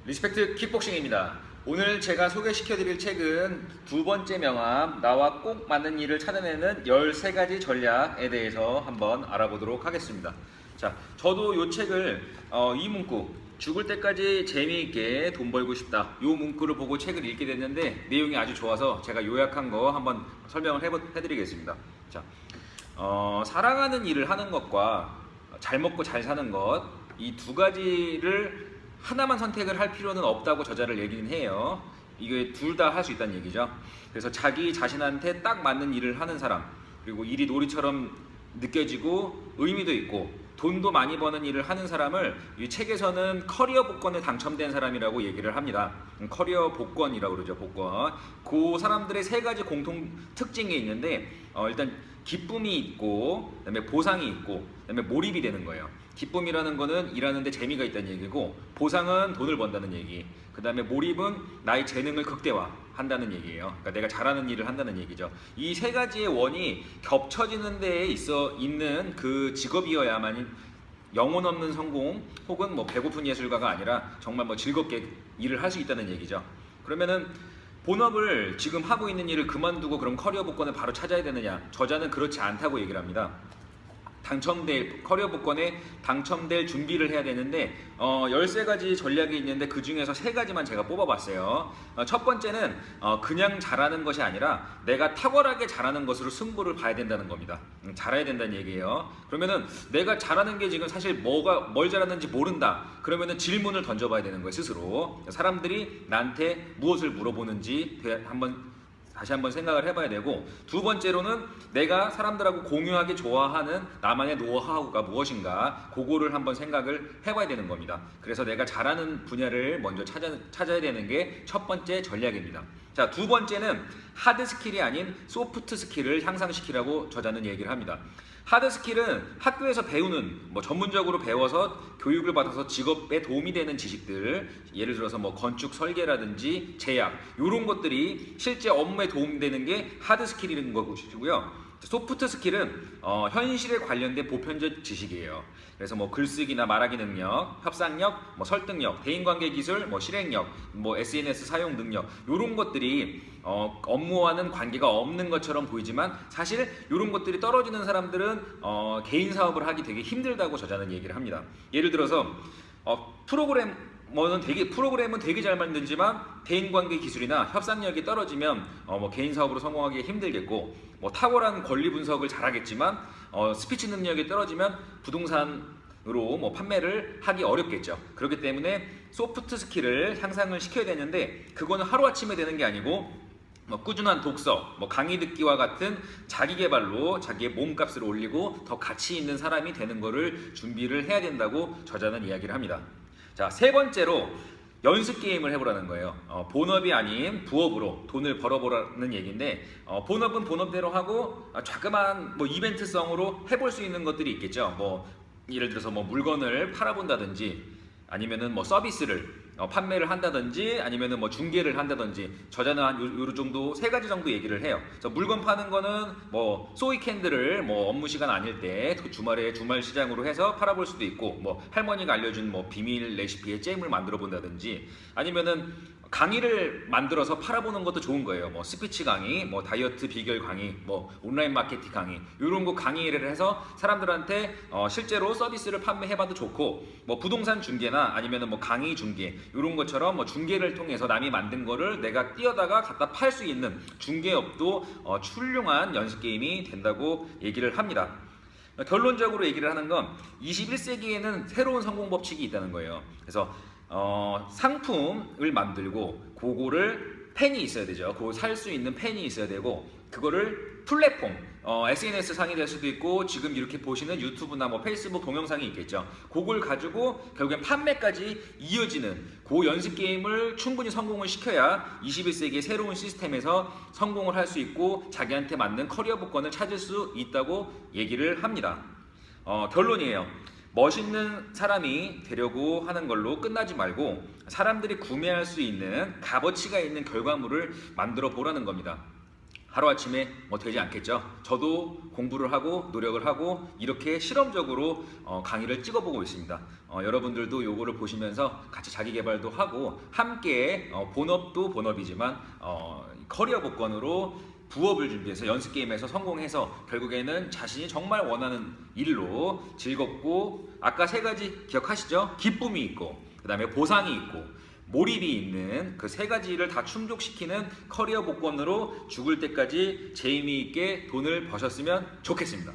리스펙트 킥복싱입니다. 오늘 제가 소개시켜드릴 책은 두 번째 명함, 나와 꼭 맞는 일을 찾아내는 13가지 전략에 대해서 한번 알아보도록 하겠습니다. 자, 저도 이 책을 이 문구, 죽을 때까지 재미있게 돈 벌고 싶다, 이 문구를 보고 책을 읽게 됐는데 내용이 아주 좋아서 제가 요약한 거 한번 설명을 해드리겠습니다. 자, 사랑하는 일을 하는 것과 잘 먹고 잘 사는 것, 이 두 가지를 하나만 선택을 할 필요는 없다고 저자를 얘기는 해요. 이게 둘 다 할 수 있다는 얘기죠. 그래서 자기 자신한테 딱 맞는 일을 하는 사람, 그리고 일이 놀이처럼 느껴지고 의미도 있고 돈도 많이 버는 일을 하는 사람을 이 책에서는 커리어 복권에 당첨된 사람이라고 얘기를 합니다. 커리어 복권이라고 그러죠. 복권. 그 사람들의 세 가지 공통 특징이 있는데 일단 기쁨이 있고, 그다음에 보상이 있고, 그다음에 몰입이 되는 거예요. 기쁨이라는 거는 일하는데 재미가 있다는 얘기고, 보상은 돈을 번다는 얘기, 그 다음에 몰입은 나의 재능을 극대화한다는 얘기예요. 그러니까 내가 잘하는 일을 한다는 얘기죠. 이 세 가지의 원이 겹쳐지는 데에 있는 그 직업이어야만 영혼 없는 성공, 혹은 뭐 배고픈 예술가가 아니라 정말 뭐 즐겁게 일을 할 수 있다는 얘기죠. 그러면은 본업을 지금 하고 있는 일을 그만두고 그럼 커리어 복권을 바로 찾아야 되느냐? 저자는 그렇지 않다고 얘기를 합니다. 커리어 복권에 당첨될 준비를 해야 되는데 13가지 전략이 있는데 그 중에서 3가지만 제가 뽑아봤어요. 첫 번째는 그냥 잘하는 것이 아니라 내가 탁월하게 잘하는 것으로 승부를 봐야 된다는 겁니다. 잘해야 된다는 얘기예요. 그러면은 내가 잘하는 게 지금 사실 뭘 잘하는지 모른다. 그러면은 질문을 던져봐야 되는 거예요, 스스로. 사람들이 나한테 무엇을 물어보는지 다시 한번 생각을 해봐야 되고, 두 번째로는 내가 사람들하고 공유하기 좋아하는 나만의 노하우가 무엇인가, 그거를 한번 생각을 해봐야 되는 겁니다. 그래서 내가 잘하는 분야를 먼저 찾아야 되는 게 첫 번째 전략입니다. 자, 두 번째는 하드 스킬이 아닌 소프트 스킬을 향상시키라고 저자는 얘기를 합니다. 하드 스킬은 학교에서 배우는, 전문적으로 배워서 교육을 받아서 직업에 도움이 되는 지식들, 예를 들어서 건축 설계라든지 제약, 이런 것들이 실제 업무에 도움되는 게 하드 스킬인 것이고요. 소프트 스킬은 현실에 관련된 보편적 지식이에요. 그래서 글쓰기나 말하기 능력, 협상력, 설득력, 대인관계 기술, 실행력, SNS 사용 능력, 이런 것들이 업무와는 관계가 없는 것처럼 보이지만 사실 이런 것들이 떨어지는 사람들은 개인 사업을 하기 되게 힘들다고 저자는 얘기를 합니다. 예를 들어서 프로그램은 되게 잘 만들지만 대인관계 기술이나 협상력이 떨어지면 개인 사업으로 성공하기 힘들겠고, 탁월한 권리 분석을 잘하겠지만 스피치 능력이 떨어지면 부동산으로 판매를 하기 어렵겠죠. 그렇기 때문에 소프트 스킬을 향상을 시켜야 되는데, 그거는 하루아침에 되는 게 아니고 꾸준한 독서, 강의 듣기와 같은 자기개발로 자기의 몸값을 올리고 더 가치 있는 사람이 되는 거를 준비를 해야 된다고 저자는 이야기를 합니다. 자, 세 번째로 연습 게임을 해보라는 거예요. 본업이 아닌 부업으로 돈을 벌어보라는 얘기인데, 본업은 본업대로 하고 자그마한 이벤트성으로 해볼 수 있는 것들이 있겠죠. 예를 들어서 물건을 팔아본다든지, 아니면은 서비스를 판매를 한다든지, 아니면은 중개를 한다든지. 저자는 한 요 정도 3가지 정도 얘기를 해요. 그래서 물건 파는 거는 소이 캔들을 업무 시간 아닐 때 주말에 주말 시장으로 해서 팔아볼 수도 있고, 할머니가 알려준 비밀 레시피의 잼을 만들어 본다든지, 아니면은 강의를 만들어서 팔아보는 것도 좋은 거예요. 스피치 강의, 다이어트 비결 강의, 온라인 마케팅 강의, 이런 거 강의를 해서 사람들한테 실제로 서비스를 판매해봐도 좋고, 부동산 중개나 아니면은 강의 중개, 이런 것처럼 중개를 통해서 남이 만든 거를 내가 띄어다가 갖다 팔 수 있는 중개업도 훌륭한 연습 게임이 된다고 얘기를 합니다. 결론적으로 얘기를 하는 건 21세기에는 새로운 성공 법칙이 있다는 거예요. 그래서 상품을 만들고 그거를 펜이 있어야 되죠. 그거 살 수 있는 펜이 있어야 되고, 그거를 플랫폼, SNS 상이 될 수도 있고, 지금 이렇게 보시는 유튜브나 페이스북 동영상이 있겠죠. 그걸 가지고 결국엔 판매까지 이어지는 그 연습 게임을 충분히 성공을 시켜야 21세기의 새로운 시스템에서 성공을 할 수 있고 자기한테 맞는 커리어 복권을 찾을 수 있다고 얘기를 합니다. 결론이에요. 멋있는 사람이 되려고 하는 걸로 끝나지 말고 사람들이 구매할 수 있는 값어치가 있는 결과물을 만들어 보라는 겁니다. 하루아침에 되지 않겠죠. 저도 공부를 하고 노력을 하고 이렇게 실험적으로 강의를 찍어보고 있습니다. 여러분들도 요거를 보시면서 같이 자기개발도 하고 함께 본업도 본업이지만 커리어 복권으로 부업을 준비해서 연습 게임에서 성공해서 결국에는 자신이 정말 원하는 일로 즐겁고 아까 세 가지 기억하시죠? 기쁨이 있고 그 다음에 보상이 있고 몰입이 있는 그 세 가지를 다 충족시키는 커리어 복권으로 죽을 때까지 재미있게 돈을 버셨으면 좋겠습니다.